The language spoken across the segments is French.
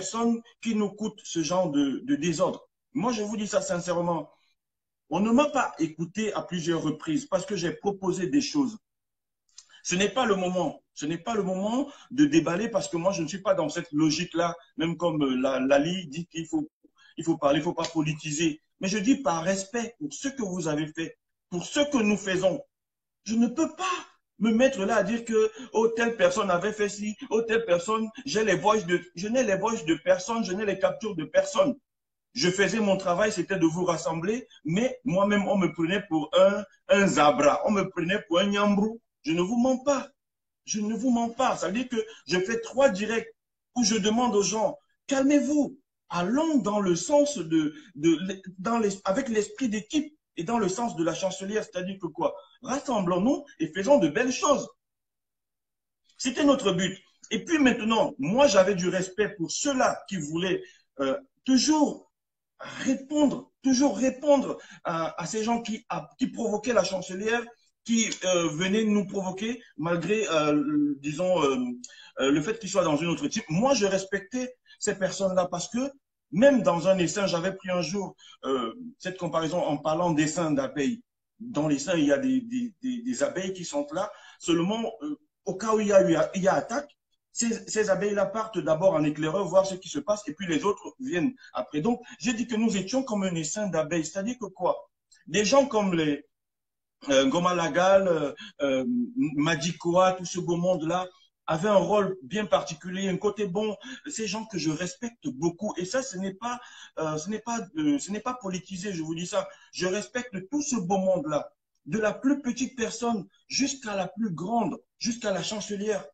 personne qui nous coûte ce genre de désordre. Moi, je vous dis ça sincèrement. On ne m'a pas écouté à plusieurs reprises parce que j'ai proposé des choses. Ce n'est pas le moment. Ce n'est pas le moment de déballer parce que moi, je ne suis pas dans cette logique-là, même comme Lali dit il faut parler, il ne faut pas politiser. Mais je dis par respect pour ce que vous avez fait, pour ce que nous faisons. Je ne peux pas me mettre là à dire que oh, telle personne avait fait ci, oh, telle personne, je n'ai les voices de personne, je n'ai les captures de personne. Je faisais mon travail, c'était de vous rassembler, mais moi-même, on me prenait pour un zabra, on me prenait pour un nyambrou. Je ne vous mens pas. Je ne vous mens pas. Ça veut dire que je fais 3 directs où je demande aux gens, calmez-vous, allons dans le sens avec l'esprit d'équipe et dans le sens de la chancelière, c'est-à-dire que quoi? Rassemblons-nous et faisons de belles choses. C'était notre but. Et puis maintenant, moi, j'avais du respect pour ceux-là qui voulaient toujours répondre à ces gens qui provoquaient la chancelière, qui venaient nous provoquer malgré, disons, le fait qu'ils soient dans une autre type. Moi, je respectais ces personnes-là parce que même dans un essaim, j'avais pris un jour cette comparaison en parlant d'essaim d'abeilles. Dans l'essaim, il y a des abeilles qui sont là. Seulement, au cas où il y a attaque, ces abeilles-là partent d'abord en éclaireur, voir ce qui se passe, et puis les autres viennent après. Donc, j'ai dit que nous étions comme un essaim d'abeilles. C'est-à-dire que quoi? Des gens comme les Goma Lagal, Madikoa, tout ce beau monde-là, avaient un rôle bien particulier, un côté bon. Ces gens que je respecte beaucoup. Et ça, ce n'est pas politisé, je vous dis ça. Je respecte tout ce beau monde-là. De la plus petite personne jusqu'à la plus grande, jusqu'à la chancelière.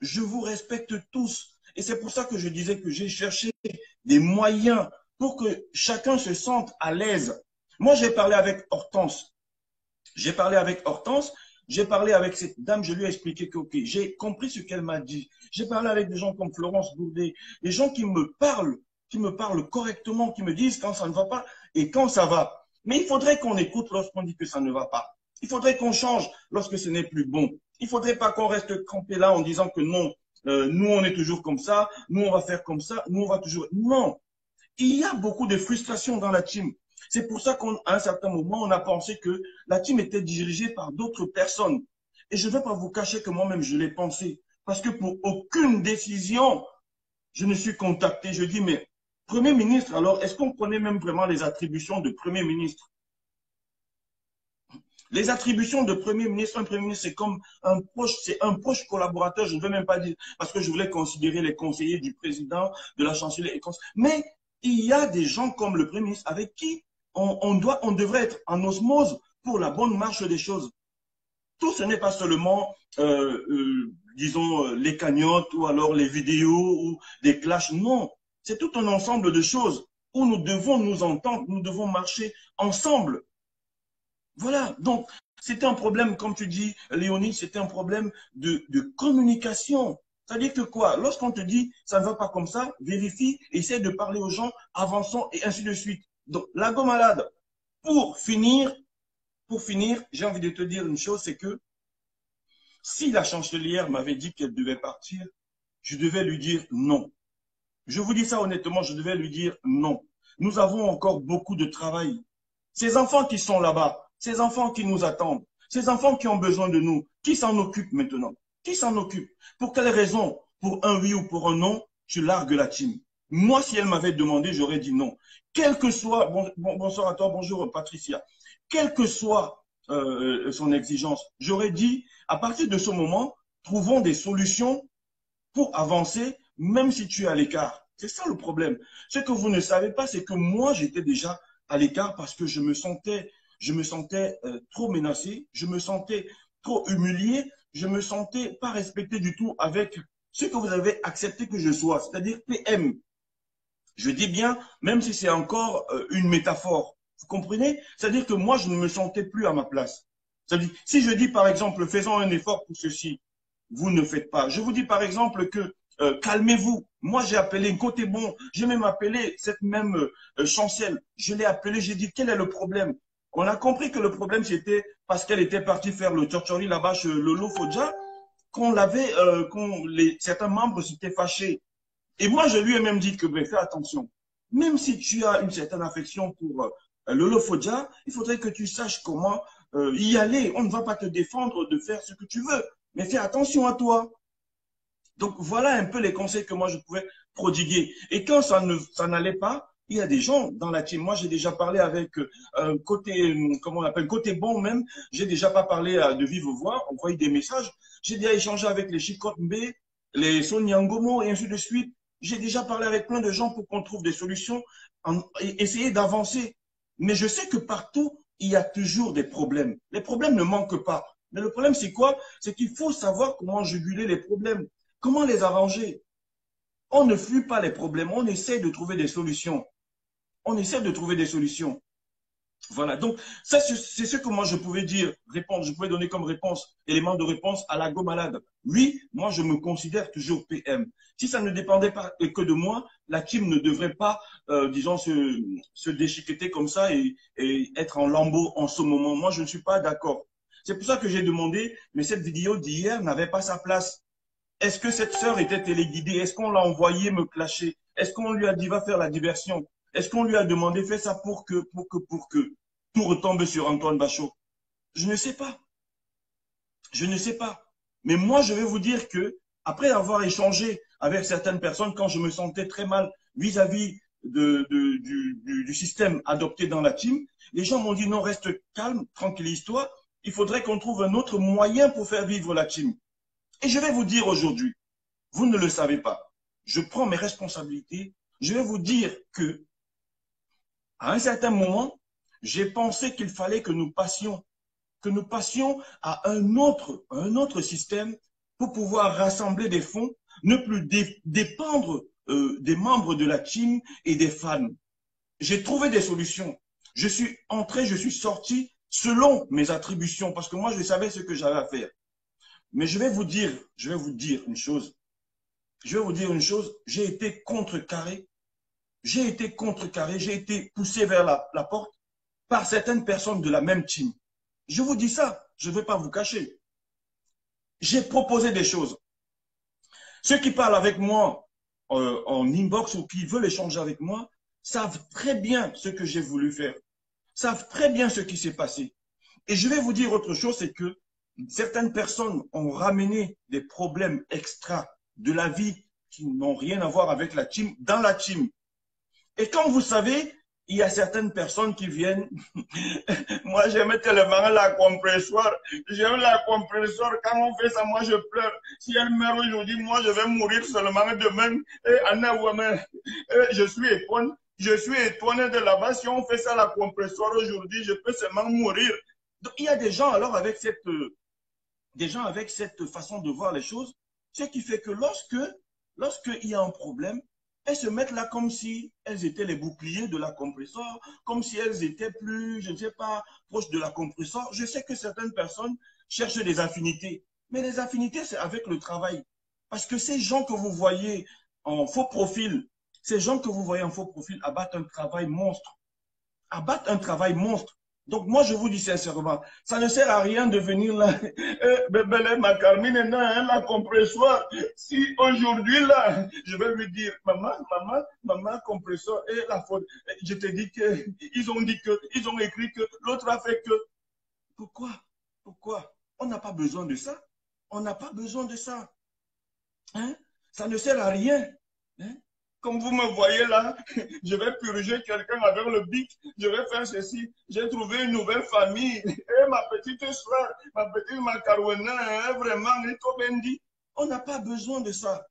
Je vous respecte tous. Et c'est pour ça que je disais que j'ai cherché des moyens pour que chacun se sente à l'aise. Moi, j'ai parlé avec Hortense. J'ai parlé avec Hortense. J'ai parlé avec cette dame. Je lui ai expliqué que, OK, j'ai compris ce qu'elle m'a dit. J'ai parlé avec des gens comme Florence Bourdet, des gens qui me parlent correctement, qui me disent quand ça ne va pas et quand ça va. Mais il faudrait qu'on écoute lorsqu'on dit que ça ne va pas. Il faudrait qu'on change lorsque ce n'est plus bon. Il ne faudrait pas qu'on reste campé là en disant que non, nous on est toujours comme ça, nous on va faire comme ça, nous on va toujours... Non, il y a beaucoup de frustration dans la team. C'est pour ça qu'à un certain moment, on a pensé que la team était dirigée par d'autres personnes. Et je ne vais pas vous cacher que moi-même, je l'ai pensé. Parce que pour aucune décision, je ne suis contacté. Je dis, mais Premier ministre, alors, est-ce qu'on connaît même vraiment les attributions de Premier ministre? Les attributions de Premier ministre, un Premier ministre, c'est un proche collaborateur, je ne veux même pas dire, parce que je voulais considérer les conseillers du président, de la chancelière. Mais il y a des gens comme le Premier ministre avec qui on devrait être en osmose pour la bonne marche des choses. Tout ce n'est pas seulement, disons, les cagnottes ou alors les vidéos ou des clashs. Non, c'est tout un ensemble de choses où nous devons nous entendre, nous devons marcher ensemble. Voilà, donc c'était un problème, comme tu dis, Léonie, c'était un problème de communication. C'est-à-dire que quoi? Lorsqu'on te dit ça ne va pas comme ça, vérifie, essaie de parler aux gens, avançons et ainsi de suite. Donc, la go malade, pour finir, j'ai envie de te dire une chose, c'est que si la chancelière m'avait dit qu'elle devait partir, je devais lui dire non. Je vous dis ça honnêtement, je devais lui dire non. Nous avons encore beaucoup de travail. Ces enfants qui sont là-bas, ces enfants qui nous attendent, ces enfants qui ont besoin de nous, qui s'en occupe maintenant? Qui s'en occupe? Pour quelle raison? Pour un oui ou pour un non, je largue la team. Moi, si elle m'avait demandé, j'aurais dit non. Quel que soit, bonsoir à toi, bonjour Patricia, quelle que soit son exigence, j'aurais dit, à partir de ce moment, trouvons des solutions pour avancer, même si tu es à l'écart. C'est ça le problème. Ce que vous ne savez pas, c'est que moi, j'étais déjà à l'écart parce que je me sentais trop menacé, je me sentais trop humilié, je me sentais pas respecté du tout avec ce que vous avez accepté que je sois, c'est-à-dire PM. Je dis bien, même si c'est encore une métaphore. Vous comprenez? C'est-à-dire que moi, je ne me sentais plus à ma place. C'est-à-dire, si je dis par exemple, faisons un effort pour ceci, vous ne faites pas. Je vous dis par exemple que calmez-vous. Moi, j'ai appelé côté bon. J'ai même appelé cette même chancelle. Je l'ai appelée, j'ai dit quel est le problème. On a compris que le problème, c'était parce qu'elle était partie faire le tchotchori là-bas chez Lolo Fodja, certains membres s'étaient fâchés. Et moi, je lui ai même dit que, ben, fais attention. Même si tu as une certaine affection pour le Lofodja, il faudrait que tu saches comment y aller. On ne va pas te défendre de faire ce que tu veux, mais fais attention à toi. Donc, voilà un peu les conseils que moi, je pouvais prodiguer. Et quand ça n'allait pas, il y a des gens dans la team. Moi, j'ai déjà parlé avec côté, comment on appelle, côté bon même. J'ai déjà pas parlé de vive voix, envoyé des messages. J'ai déjà échangé avec les Chikot Mbe, les Sonyangomo et ainsi de suite. J'ai déjà parlé avec plein de gens pour qu'on trouve des solutions, et essayer d'avancer. Mais je sais que partout, il y a toujours des problèmes. Les problèmes ne manquent pas. Mais le problème, c'est quoi? C'est qu'il faut savoir comment juguler les problèmes. Comment les arranger? On ne fuit pas les problèmes, on essaie de trouver des solutions. On essaie de trouver des solutions. Voilà, donc ça c'est ce que moi je pouvais dire, répondre, je pouvais donner comme réponse, élément de réponse à la go malade. Oui, moi je me considère toujours PM. Si ça ne dépendait pas que de moi, la team ne devrait pas, disons, se déchiqueter comme ça et être en lambeaux en ce moment. Moi je ne suis pas d'accord. C'est pour ça que j'ai demandé, mais cette vidéo d'hier n'avait pas sa place. Est-ce que cette sœur était téléguidée? Est-ce qu'on l'a envoyé me clasher? Est-ce qu'on lui a dit va faire la diversion? Est-ce qu'on lui a demandé fais ça pour que tout retombe sur Antoine Bachot? Je ne sais pas. Je ne sais pas. Mais moi, je vais vous dire que après avoir échangé avec certaines personnes, quand je me sentais très mal vis-à-vis du système adopté dans la team, les gens m'ont dit non, reste calme, tranquillise-toi. Il faudrait qu'on trouve un autre moyen pour faire vivre la team. Et je vais vous dire aujourd'hui, vous ne le savez pas, je prends mes responsabilités, je vais vous dire que, à un certain moment, j'ai pensé qu'il fallait que nous passions à un autre système pour pouvoir rassembler des fonds, ne plus dépendre des membres de la team et des fans. J'ai trouvé des solutions. Je suis entré, je suis sorti selon mes attributions, parce que moi, je savais ce que j'avais à faire. Mais je vais vous dire une chose. Je vais vous dire une chose. J'ai été contrecarré. J'ai été poussé vers la porte par certaines personnes de la même team. Je vous dis ça. Je ne vais pas vous cacher. J'ai proposé des choses. Ceux qui parlent avec moi en inbox ou qui veulent échanger avec moi savent très bien ce que j'ai voulu faire. Savent très bien ce qui s'est passé. Et je vais vous dire autre chose, c'est que certaines personnes ont ramené des problèmes extra de la vie qui n'ont rien à voir avec la team dans la team. Et comme vous savez, il y a certaines personnes qui viennent. Moi, j'aime tellement la compressoire. J'aime la compressoire. Quand on fait ça, moi, je pleure. Si elle meurt aujourd'hui, moi, je vais mourir seulement demain. Et Anna, je suis étonné. Je suis étonné de là-bas. Si on fait ça la compressoire aujourd'hui, je peux seulement mourir. Donc, il y a des gens alors avec cette façon de voir les choses, ce qui fait que lorsqu'il y a un problème, elles se mettent là comme si elles étaient les boucliers de la compresseur, comme si elles étaient plus, je ne sais pas, proches de la compresseur. Je sais que certaines personnes cherchent des affinités, mais les affinités, c'est avec le travail. Parce que ces gens que vous voyez en faux profil, abattent un travail monstre. Abattent un travail monstre. Donc, moi, je vous dis sincèrement, ça ne sert à rien de venir là, bébé, ma Carmine, la compressoire. Si aujourd'hui, là, je vais lui dire, maman, compresseur, et la faute, je te dis que, ils ont écrit que, l'autre a fait que. Pourquoi? Pourquoi? On n'a pas besoin de ça. On n'a pas besoin de ça. Hein? Ça ne sert à rien. Hein? Comme vous me voyez là, je vais purger quelqu'un avec le bic, je vais faire ceci. J'ai trouvé une nouvelle famille. Et ma petite soeur, ma petite macarona, hein, vraiment, comme dit, on n'a pas besoin de ça.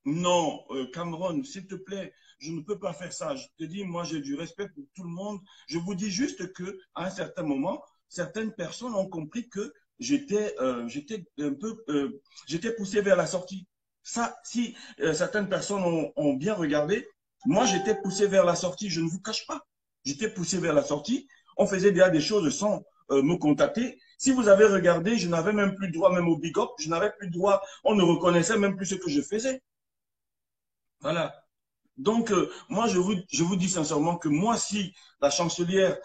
Non, Cameron, s'il te plaît, je ne peux pas faire ça. Je te dis, moi, j'ai du respect pour tout le monde. Je vous dis juste que, à un certain moment, certaines personnes ont compris que j'étais j'étais poussé vers la sortie. Ça, si certaines personnes ont bien regardé, moi, j'étais poussé vers la sortie. Je ne vous cache pas. J'étais poussé vers la sortie. On faisait déjà des choses sans me contacter. Si vous avez regardé, je n'avais même plus droit même au big up. Je n'avais plus droit. On ne reconnaissait même plus ce que je faisais. Voilà. Donc, moi, je vous dis sincèrement que moi, si la chancelière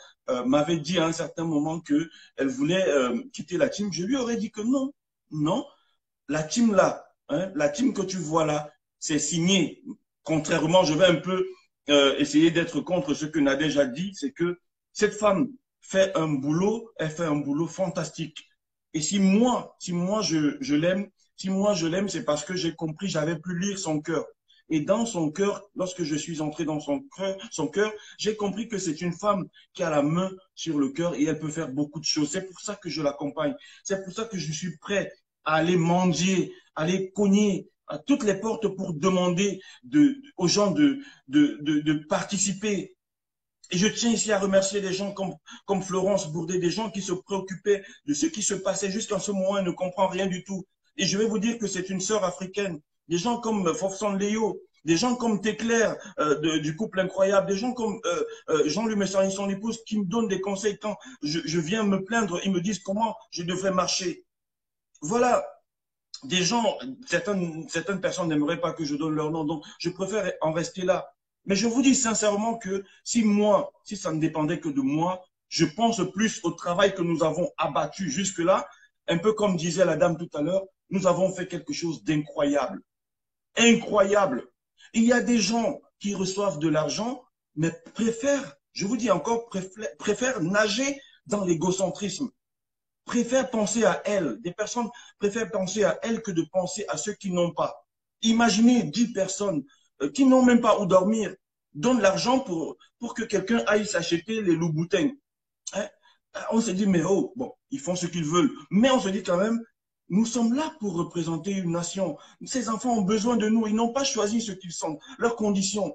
m'avait dit à un certain moment qu'elle voulait quitter la team, je lui aurais dit que non. Non, la team là, hein, la team que tu vois là, c'est signé. Contrairement, je vais un peu essayer d'être contre ce que Nadège a dit, c'est que cette femme fait un boulot, elle fait un boulot fantastique. Et si moi je l'aime, c'est parce que j'ai compris, j'avais pu lire son cœur. Et dans son cœur, lorsque je suis entré dans son cœur, j'ai compris que c'est une femme qui a la main sur le cœur et elle peut faire beaucoup de choses. C'est pour ça que je l'accompagne. C'est pour ça que je suis prêt à aller mendier, à aller cogner à toutes les portes pour demander aux gens de participer. Et je tiens ici à remercier des gens comme Florence Bourdet, des gens qui se préoccupaient de ce qui se passait jusqu'en ce moment et ne comprennent rien du tout. Et je vais vous dire que c'est une sœur africaine. Des gens comme Fofson Léo, des gens comme Téclair du couple incroyable, des gens comme Jean-Luc Messari, son épouse, qui me donnent des conseils quand je viens me plaindre, ils me disent comment je devrais marcher. Voilà, des gens, certaines personnes n'aimeraient pas que je donne leur nom, donc je préfère en rester là. Mais je vous dis sincèrement que si ça ne dépendait que de moi, je pense plus au travail que nous avons abattu jusque-là. Un peu comme disait la dame tout à l'heure, nous avons fait quelque chose d'incroyable. Incroyable. Il y a des gens qui reçoivent de l'argent, mais préfèrent, je vous dis encore, préfèrent nager dans l'égocentrisme. Préfèrent penser à elles. Des personnes préfèrent penser à elles que de penser à ceux qui n'ont pas. Imaginez 10 personnes qui n'ont même pas où dormir, donnent l'argent pour que quelqu'un aille s'acheter les loups-boutins. Hein? On se dit, mais oh, bon, ils font ce qu'ils veulent. Mais on se dit quand même, nous sommes là pour représenter une nation. Ces enfants ont besoin de nous. Ils n'ont pas choisi ce qu'ils sont, leurs conditions.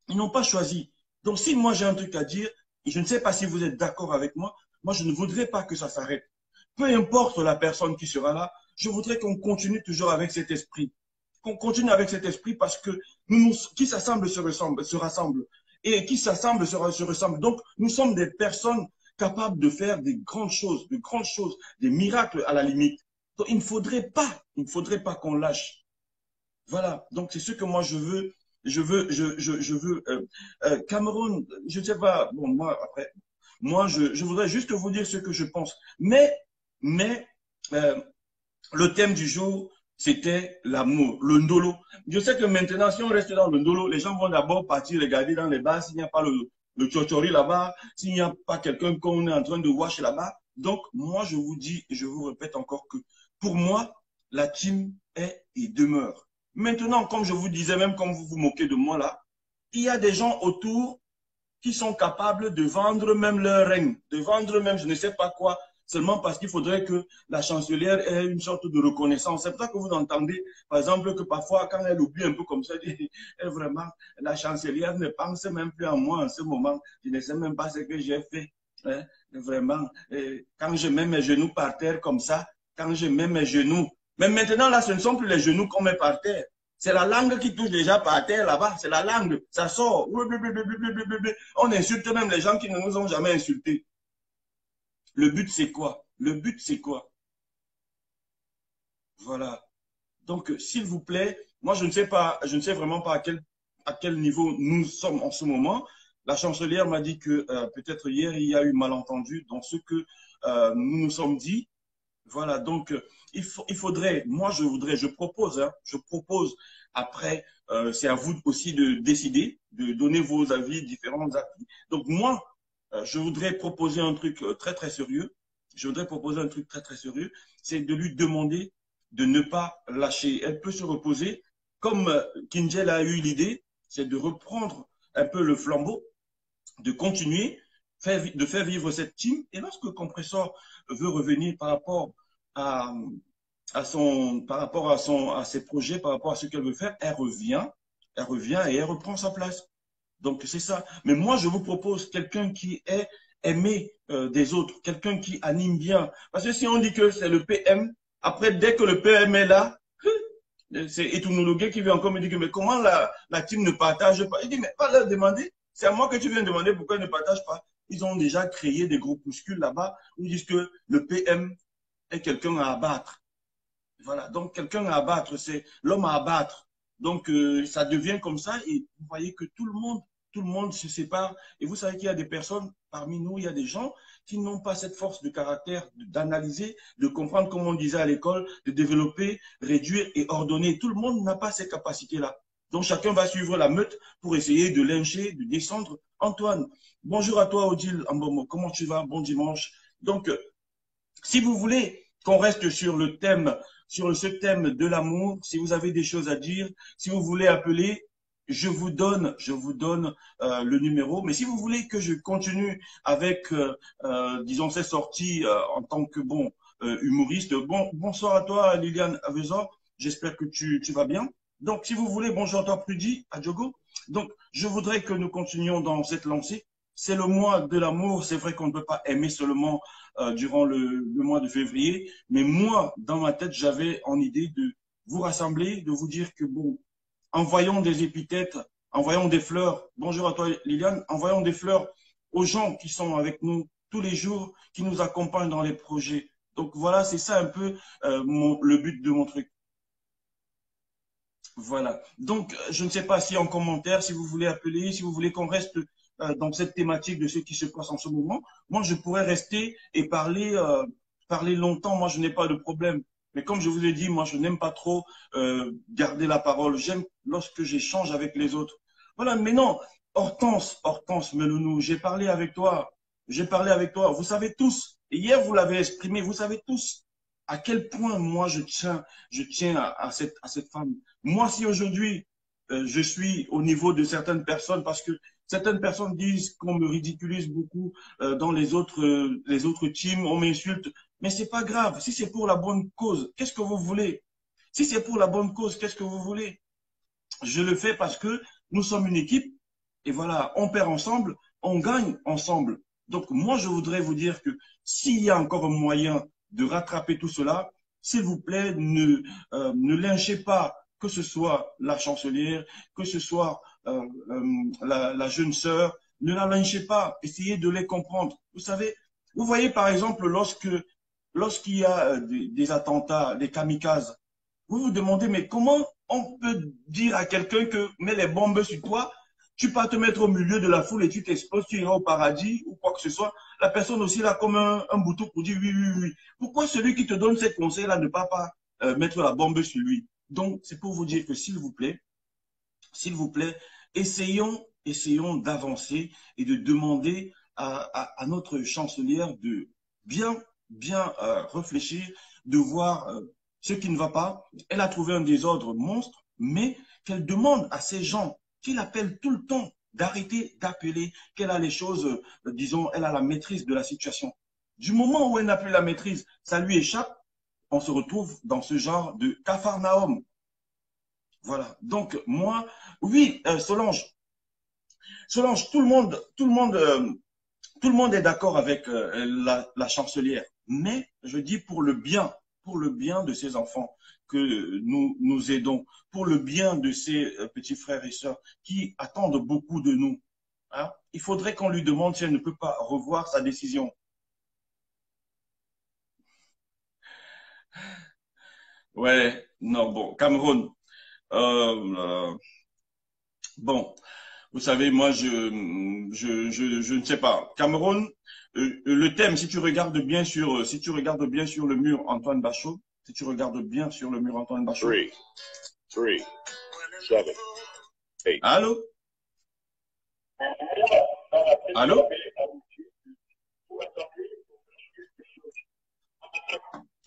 Ils n'ont pas choisi. Donc, si moi j'ai un truc à dire, et je ne sais pas si vous êtes d'accord avec moi, moi je ne voudrais pas que ça s'arrête. Peu importe la personne qui sera là, je voudrais qu'on continue toujours avec cet esprit. Qu'on continue avec cet esprit parce que qui s'assemble se rassemble. Et qui s'assemble se ressemble. Donc, nous sommes des personnes capables de faire des grandes choses, des miracles à la limite. Donc, il ne faudrait pas qu'on lâche. Voilà. Donc, c'est ce que moi je veux. Cameroun, je ne sais pas, bon, moi, après, moi, je voudrais juste vous dire ce que je pense. Mais le thème du jour, c'était l'amour, le ndolo. Je sais que maintenant, si on reste dans le ndolo, les gens vont d'abord partir regarder dans les bars s'il n'y a pas le chochori là-bas, s'il n'y a pas quelqu'un qu'on est en train de wash là-bas. Donc, moi, je vous dis et je vous répète encore que pour moi, la team est et demeure. Maintenant, comme je vous disais, même comme vous vous moquez de moi là, il y a des gens autour qui sont capables de vendre même leur règne, de vendre même je ne sais pas quoi, seulement parce qu'il faudrait que la chancelière ait une sorte de reconnaissance. C'est pour ça que vous entendez, par exemple, que parfois, quand elle oublie un peu comme ça, elle vraiment, la chancelière ne pense même plus en moi en ce moment. Je ne sais même pas ce que j'ai fait. Hein, vraiment, quand je mets mes genoux par terre comme ça, quand je mets mes genoux, mais maintenant, là, ce ne sont plus les genoux qu'on met par terre. C'est la langue qui touche déjà par terre là-bas. C'est la langue. Ça sort. On insulte même les gens qui ne nous ont jamais insultés. Le but, c'est quoi? Le but, c'est quoi? Voilà. Donc, s'il vous plaît, moi, je ne sais pas, je ne sais vraiment pas à quel niveau nous sommes en ce moment. La chancelière m'a dit que peut-être hier, il y a eu malentendu dans ce que nous nous sommes dit. Voilà, donc il faudrait, moi je propose, hein, après, c'est à vous aussi de décider, de donner vos avis, différents avis. Donc moi, je voudrais proposer un truc très très sérieux, c'est de lui demander de ne pas lâcher. Elle peut se reposer, comme Kinjel a eu l'idée, c'est de reprendre un peu le flambeau, de continuer, de faire vivre cette team, et lorsque Compressor veut revenir par rapport à, à ses projets, par rapport à ce qu'elle veut faire, elle revient et elle reprend sa place. Donc c'est ça. Mais moi, je vous propose quelqu'un qui est aimé des autres, quelqu'un qui anime bien. Parce que si on dit que c'est le PM, après, dès que le PM est là, c'est Etounologué qui vient encore me dire que mais comment la team ne partage pas? Il dit, mais pas leur demander. C'est à moi que tu viens demander pourquoi ils ne partagent pas. Ils ont déjà créé des groupuscules là-bas où ils disent que le PM est quelqu'un à abattre. Voilà, donc quelqu'un à abattre, c'est l'homme à abattre. Donc ça devient comme ça et vous voyez que tout le tout le monde se sépare. Et vous savez qu'il y a des personnes, parmi nous, il y a des gens qui n'ont pas cette force de caractère d'analyser, de comprendre, comme on disait à l'école, de développer, réduire et ordonner. Tout le monde n'a pas ces capacités-là. Donc, chacun va suivre la meute pour essayer de lyncher, de descendre. Antoine, bonjour à toi, Odile Ambomo. Comment tu vas? Bon dimanche. Donc, si vous voulez qu'on reste sur le thème, sur ce thème de l'amour, si vous avez des choses à dire, si vous voulez appeler, je vous donne le numéro. Mais si vous voulez que je continue avec, disons, ces sorties en tant que bon humoriste, bonsoir à toi, Liliane Avezan. J'espère que tu vas bien. Donc, si vous voulez, bonjour à toi, Prudi, à Diogo. Donc, je voudrais que nous continuions dans cette lancée. C'est le mois de l'amour. C'est vrai qu'on ne peut pas aimer seulement durant le mois de février. Mais moi, dans ma tête, j'avais en idée de vous rassembler, de vous dire que, bon, envoyons des épithètes, envoyons des fleurs. Bonjour à toi, Liliane. Envoyons des fleurs aux gens qui sont avec nous tous les jours, qui nous accompagnent dans les projets. Donc voilà, c'est ça un peu le but de mon truc. Voilà. Donc, je ne sais pas si en commentaire, si vous voulez appeler, si vous voulez qu'on reste dans cette thématique de ce qui se passe en ce moment. Moi, je pourrais rester et parler longtemps. Moi, je n'ai pas de problème. Mais comme je vous ai dit, moi, je n'aime pas trop garder la parole. J'aime lorsque j'échange avec les autres. Voilà. Mais non, Hortense Melounou, j'ai parlé avec toi. J'ai parlé avec toi. Vous savez tous, et hier, vous l'avez exprimé, vous savez tous à quel point moi, je tiens à cette femme. Moi, si aujourd'hui, je suis au niveau de certaines personnes, parce que certaines personnes disent qu'on me ridiculise beaucoup dans les autres teams, on m'insulte, mais c'est pas grave. Si c'est pour la bonne cause, qu'est-ce que vous voulez? Si c'est pour la bonne cause, qu'est-ce que vous voulez? Je le fais parce que nous sommes une équipe et voilà, on perd ensemble, on gagne ensemble. Donc moi, je voudrais vous dire que s'il y a encore un moyen de rattraper tout cela, s'il vous plaît, ne lynchez pas que ce soit la chancelière, que ce soit la jeune sœur, ne la lynchez pas, essayez de les comprendre. Vous savez, vous voyez par exemple lorsqu'il y a des attentats, des kamikazes, vous vous demandez, mais comment on peut dire à quelqu'un que mets les bombes sur toi, tu vas te mettre au milieu de la foule et tu t'exposes, tu iras au paradis ou quoi que ce soit. La personne aussi là comme un bouton pour dire oui, oui, oui. Pourquoi celui qui te donne ces conseils-là ne va pas mettre la bombe sur lui? Donc, c'est pour vous dire que s'il vous plaît, essayons d'avancer et de demander à notre chancelière de bien, bien réfléchir, de voir ce qui ne va pas. Elle a trouvé un désordre monstre, mais qu'elle demande à ces gens qui l'appellent tout le temps d'arrêter d'appeler, qu'elle a les choses, disons, elle a la maîtrise de la situation. Du moment où elle n'a plus la maîtrise, ça lui échappe, on se retrouve dans ce genre de capharnaüm. Voilà. Donc, moi, oui, Solange, tout le monde est d'accord avec la chancelière. Mais je dis pour le bien de ces enfants que nous aidons, pour le bien de ces petits frères et sœurs qui attendent beaucoup de nous. Hein. Il faudrait qu'on lui demande si elle ne peut pas revoir sa décision. Ouais, non, bon, Cameroun. Euh, bon, vous savez, moi, je ne sais pas. Cameroun, le thème, si tu regardes bien sur le mur Antoine Bachot, si tu regardes bien sur le mur Antoine Bachot. 3, 3, 7, 8. Allô? Allô?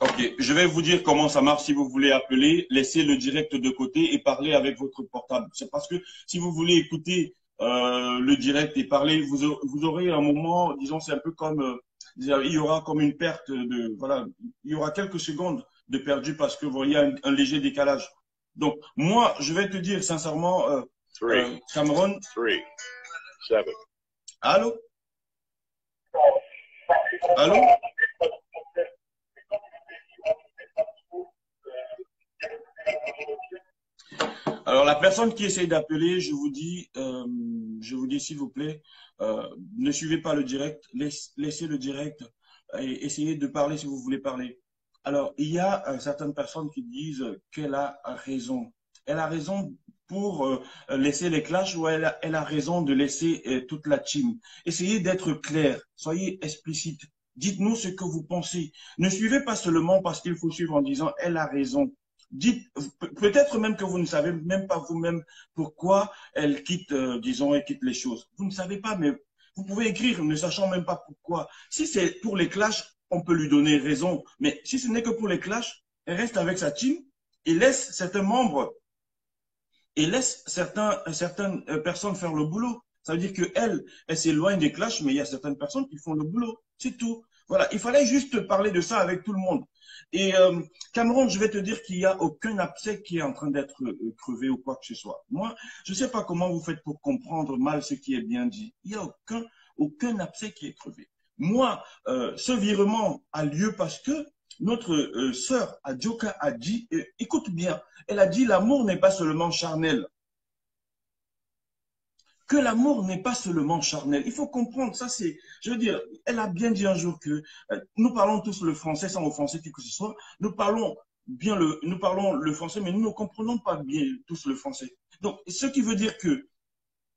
Ok, je vais vous dire comment ça marche si vous voulez appeler, laissez le direct de côté et parler avec votre portable. C'est parce que si vous voulez écouter le direct et parler, vous aurez un moment, disons, c'est un peu comme, il y aura comme une perte de, voilà, il y aura quelques secondes de perdu parce que vous voyez un léger décalage. Donc, moi, je vais te dire sincèrement, 3, Cameron, 3, 7. allô? Allô? Alors, la personne qui essaye d'appeler, je vous dis s'il vous plaît, ne suivez pas le direct, laissez le direct et essayez de parler si vous voulez parler. Alors, il y a certaines personnes qui disent qu'elle a raison. Elle a raison pour laisser les clashs ou elle a raison de laisser toute la team. Essayez d'être clair, soyez explicite. Dites-nous ce que vous pensez. Ne suivez pas seulement parce qu'il faut suivre en disant elle a raison. Dites, peut-être même que vous ne savez même pas vous-même pourquoi elle quitte, disons, elle quitte les choses. Vous ne savez pas, mais vous pouvez écrire ne sachant même pas pourquoi. Si c'est pour les clashs, on peut lui donner raison. Mais si ce n'est que pour les clashs, elle reste avec sa team et laisse certains membres et laisse certaines personnes faire le boulot. Ça veut dire qu'elle, elle s'éloigne des clashs, mais il y a certaines personnes qui font le boulot. C'est tout. Voilà, il fallait juste parler de ça avec tout le monde. Et Cameron, je vais te dire qu'il n'y a aucun abcès qui est en train d'être crevé ou quoi que ce soit. Moi, je ne sais pas comment vous faites pour comprendre mal ce qui est bien dit. Il n'y a aucun abcès qui est crevé. Moi, ce virement a lieu parce que notre sœur Adjoka a dit, écoute bien, elle a dit l'amour n'est pas seulement charnel. Que l'amour n'est pas seulement charnel. Il faut comprendre, ça c'est, je veux dire, elle a bien dit un jour que nous parlons tous le français sans offenser qui que ce soit, nous parlons le français, mais nous ne comprenons pas bien tous le français. Donc, ce qui veut dire que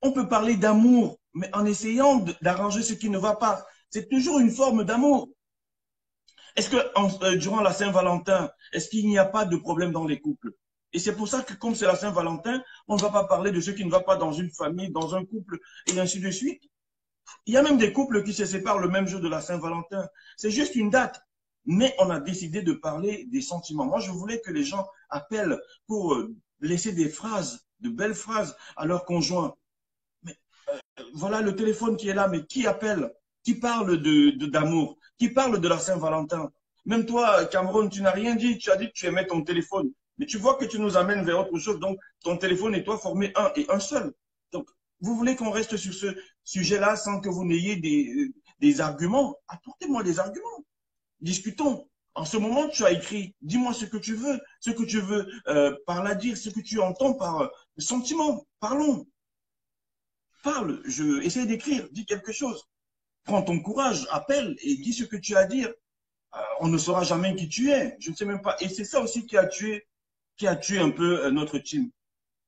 on peut parler d'amour, mais en essayant d'arranger ce qui ne va pas. C'est toujours une forme d'amour. Est-ce que durant la Saint-Valentin, est-ce qu'il n'y a pas de problème dans les couples? Et c'est pour ça que comme c'est la Saint-Valentin, on ne va pas parler de ce qui ne va pas dans une famille, dans un couple, et ainsi de suite. Il y a même des couples qui se séparent le même jour de la Saint-Valentin. C'est juste une date. Mais on a décidé de parler des sentiments. Moi, je voulais que les gens appellent pour laisser des phrases, de belles phrases à leurs conjoints. Mais voilà le téléphone qui est là, mais qui appelle? Qui parle d'amour? Qui parle de la Saint-Valentin? Même toi, Cameron, tu n'as rien dit. Tu as dit que tu aimais ton téléphone. Mais tu vois que tu nous amènes vers autre chose. Donc, ton téléphone et toi formez un et un seul. Donc, vous voulez qu'on reste sur ce sujet-là sans que vous n'ayez des arguments? Apportez-moi des arguments. Discutons. En ce moment, tu as écrit. Dis-moi ce que tu veux par là dire, ce que tu entends par sentiment. Parlons. Parle. Essaye d'écrire. Dis quelque chose. Prends ton courage. Appelle et dis ce que tu as à dire. On ne saura jamais qui tu es. Je ne sais même pas. Et c'est ça aussi qui a tué un peu notre team.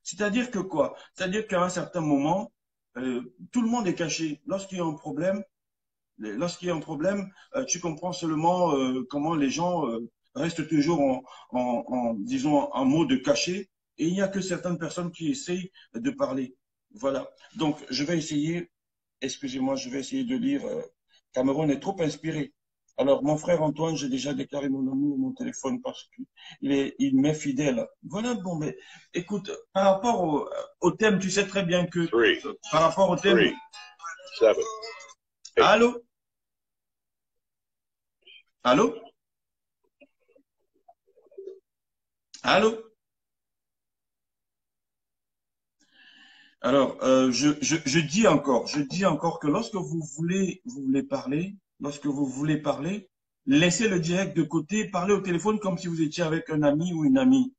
C'est-à-dire que quoi? C'est-à-dire qu'à un certain moment, tout le monde est caché. Lorsqu'il y a un problème, tu comprends seulement comment les gens restent toujours disons, en mode caché. Et il n'y a que certaines personnes qui essayent de parler. Voilà. Donc, je vais essayer, excusez-moi, je vais essayer de lire. Cameron est trop inspiré. Alors, mon frère Antoine, j'ai déjà déclaré mon amour, mon téléphone, parce qu'il m'est fidèle. Voilà, bon, mais écoute, par rapport au thème, tu sais très bien que, par rapport au thème, 3, 7, 8. allô? Allô? Allô? Alors, je dis encore que lorsque vous voulez parler, laissez le direct de côté, parlez au téléphone comme si vous étiez avec un ami ou une amie.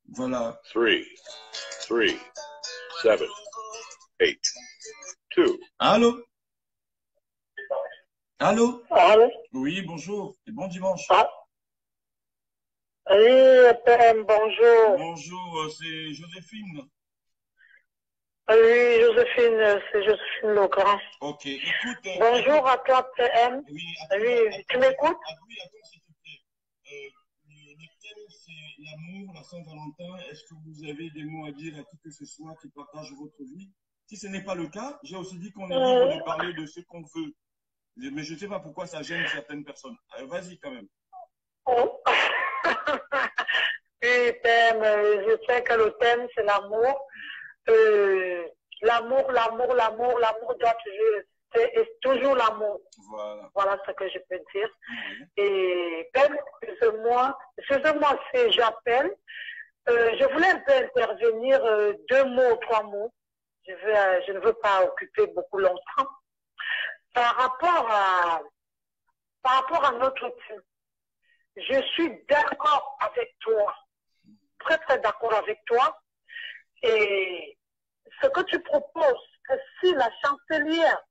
Voilà. 3, 7, 8, 2. Allô? Allô? Allô? Oui, bonjour et bon dimanche. Ah. Oui, PM, bonjour. Bonjour, c'est Joséphine. Oui, Joséphine, c'est Joséphine Legrand. Ok, écoute. Bonjour à toi, PM. Oui, Oui, tu m'écoutes? Oui, attends, s'il te plaît. Le thème, c'est l'amour, la Saint-Valentin. Est-ce que vous avez des mots à dire à qui que ce soit qui partage votre vie? Si ce n'est pas le cas, j'ai aussi dit qu'on est libre de parler de ce qu'on veut. Mais je ne sais pas pourquoi ça gêne certaines personnes. Vas-y quand même. Oh. Oui, PM, je sais que le thème, c'est l'amour. L'amour doit toujours, c'est toujours l'amour. Voilà. Voilà ce que je peux dire. Et PM, excusez-moi si j'appelle. Je voulais un peu intervenir 2 mots, 3 mots. Je ne veux pas occuper beaucoup longtemps. Par rapport à notre team, je suis d'accord avec toi, très très d'accord avec toi. Et ce que tu proposes, que si la chancelière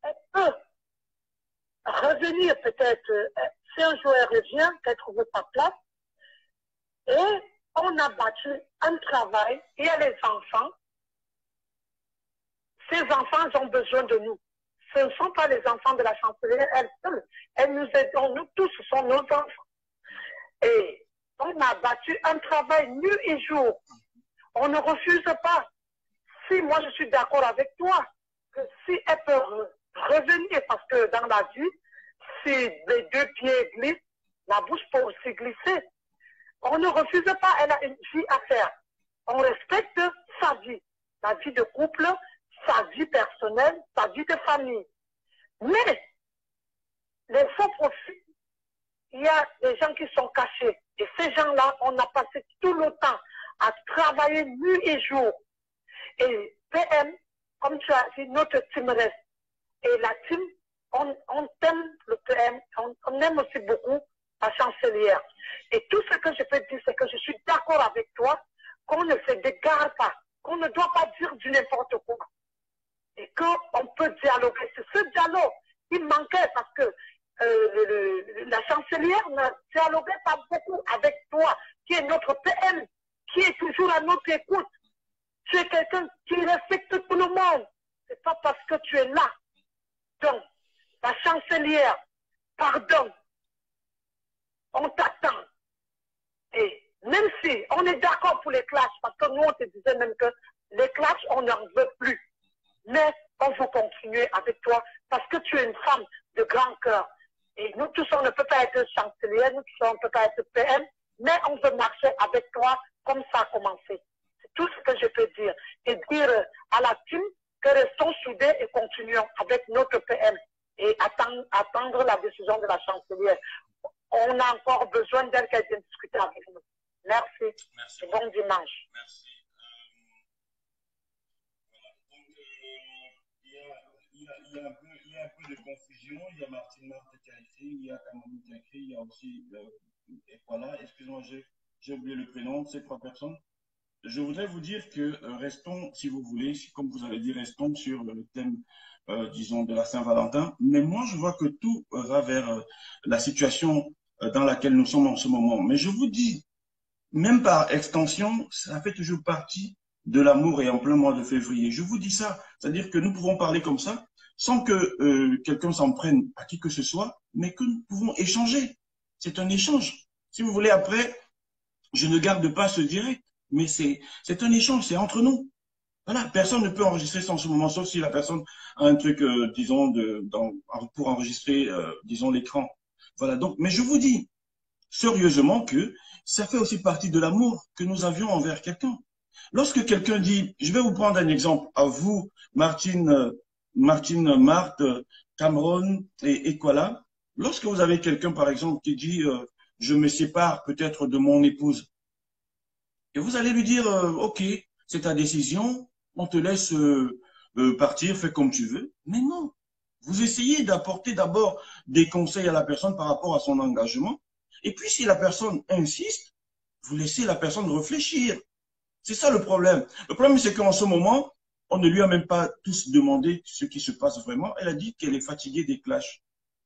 elle peut revenir peut-être, si un jour elle revient, qu'elle trouve sa place, et on a battu un travail. Il y a les enfants. Ces enfants ont besoin de nous. Ce ne sont pas les enfants de la chancelière, elles seules. Elles nous aident, nous tous, ce sont nos enfants. Et on a battu un travail nuit et jour. On ne refuse pas. Si moi je suis d'accord avec toi, que si elle peut revenir, parce que dans la vie, si les deux pieds glissent, la bouche peut aussi glisser. On ne refuse pas, elle a une vie à faire. On respecte sa vie, sa vie de couple, sa vie personnelle, sa vie de famille. Mais les faux profits, il y a des gens qui sont cachés. Et ces gens-là, on a passé tout le temps à travailler nuit et jour. Et PM, comme tu as dit, notre team reste. Et la team, on aime le PM, on aime aussi beaucoup la chancelière. Et tout ce que je peux dire, c'est que je suis d'accord avec toi, qu'on ne se dégare pas, qu'on ne doit pas dire du n'importe quoi. Et qu'on peut dialoguer. C'est ce dialogue qui manquait parce que la chancelière ne dialoguait pas beaucoup avec toi, qui est notre PM, qui est toujours à notre écoute. Tu es quelqu'un qui respecte tout le monde. C'est pas parce que tu es là. Donc, la chancelière, pardon, on t'attend. Et même si on est d'accord pour les clashs, parce que nous, on te disait même que les clashs, on n'en veut plus. Mais on veut continuer avec toi parce que tu es une femme de grand cœur. Et nous tous, on ne peut pas être chancelière, nous tous, on ne peut pas être PM, mais on veut marcher avec toi comme ça a commencé. C'est tout ce que je peux dire. Et dire à la team que restons soudés et continuons avec notre PM et attendre la décision de la chancelière. On a encore besoin d'elle qu'elle vienne discuter avec nous. Merci. Merci. Bon dimanche. Merci. Il y a un peu de confusion. Il y a Martine Marthe qui a écrit, il y a Camille qui a écrit, il y a aussi et voilà, excusez-moi, j'ai oublié le prénom de ces trois personnes. Je voudrais vous dire que restons, si vous voulez, comme vous avez dit, restons sur le thème, disons, de la Saint-Valentin. Mais moi, je vois que tout va vers la situation dans laquelle nous sommes en ce moment. Mais je vous dis, même par extension, ça fait toujours partie de l'amour et en plein mois de février. Je vous dis ça, c'est-à-dire que nous pouvons parler comme ça, sans que quelqu'un s'en prenne à qui que ce soit, mais que nous pouvons échanger. C'est un échange. Si vous voulez, après, je ne garde pas ce direct, mais c'est un échange, c'est entre nous. Voilà, personne ne peut enregistrer ça en ce moment, sauf si la personne a un truc, disons, pour enregistrer, disons, l'écran. Voilà, donc, mais je vous dis sérieusement que ça fait aussi partie de l'amour que nous avions envers quelqu'un. Lorsque quelqu'un dit, je vais vous prendre un exemple, à vous, Martine, Marthe, Cameron et Kuala, lorsque vous avez quelqu'un, par exemple, qui dit, je me sépare peut-être de mon épouse, et vous allez lui dire, ok, c'est ta décision, on te laisse partir, fais comme tu veux. Mais non, vous essayez d'apporter d'abord des conseils à la personne par rapport à son engagement. Et puis, si la personne insiste, vous laissez la personne réfléchir. C'est ça le problème. Le problème, c'est qu'en ce moment, on ne lui a même pas tous demandé ce qui se passe vraiment. Elle a dit qu'elle est fatiguée des clashs.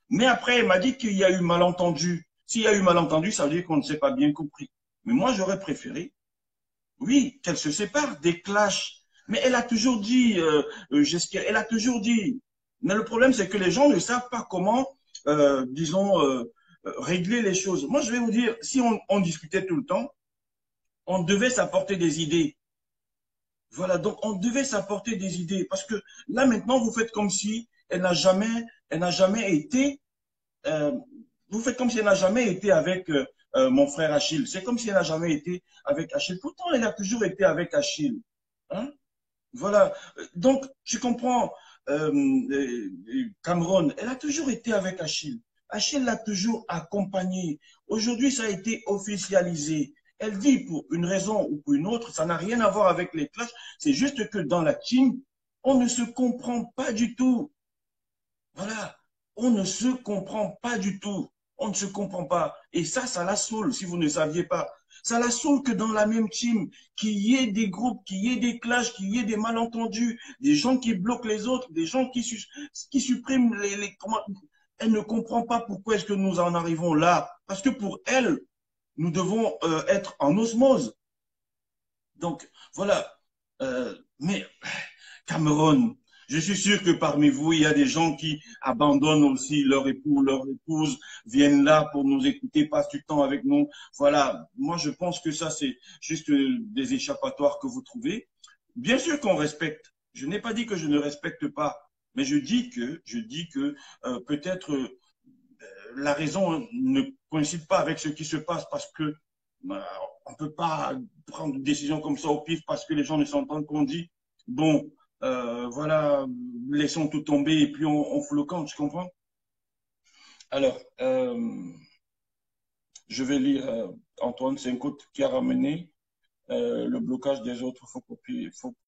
Mais après, elle m'a dit qu'il y a eu malentendu. S'il y a eu malentendu, ça veut dire qu'on ne s'est pas bien compris. Mais moi, j'aurais préféré, oui, qu'elle se sépare des clashs. Mais elle a toujours dit, elle a toujours dit. Mais le problème, c'est que les gens ne savent pas comment, disons, régler les choses. Moi, je vais vous dire, si on discutait tout le temps, on devait s'apporter des idées. Voilà, donc on devait s'apporter des idées. Parce que là, maintenant, vous faites comme si elle n'a jamais été, vous faites comme si elle n'a jamais été avec mon frère Achille. C'est comme si elle n'a jamais été avec Achille. Pourtant, elle a toujours été avec Achille. Hein? Voilà. Donc, tu comprends, Cameron, elle a toujours été avec Achille. Achille l'a toujours accompagné. Aujourd'hui, ça a été officialisé. Elle dit pour une raison ou pour une autre, ça n'a rien à voir avec les clashs. C'est juste que dans la team, on ne se comprend pas du tout. Voilà. On ne se comprend pas du tout. On ne se comprend pas. Et ça la saoule, si vous ne saviez pas. Ça la saoule que dans la même team, qu'il y ait des groupes, qu'il y ait des clashs, qu'il y ait des malentendus, des gens qui bloquent les autres, des gens qui suppriment comment. Elle ne comprend pas pourquoi est-ce que nous en arrivons là. Parce que pour elle, nous devons être en osmose. Donc, voilà. Mais Cameroun, je suis sûr que parmi vous, il y a des gens qui abandonnent aussi leur époux, leur épouse, viennent là pour nous écouter, passent du temps avec nous. Voilà. Moi, je pense que ça, c'est juste des échappatoires que vous trouvez. Bien sûr qu'on respecte. Je n'ai pas dit que je ne respecte pas, mais je dis que peut-être la raison ne coïncide pas avec ce qui se passe parce que euh, on ne peut pas prendre une décision comme ça au pif parce que les gens ne s'entendent qu'on dit, bon, voilà, laissons tout tomber et puis on fout le camp, tu comprends? Alors, je vais lire Antoine Senkout qui a ramené le blocage des autres. Faut copier, faut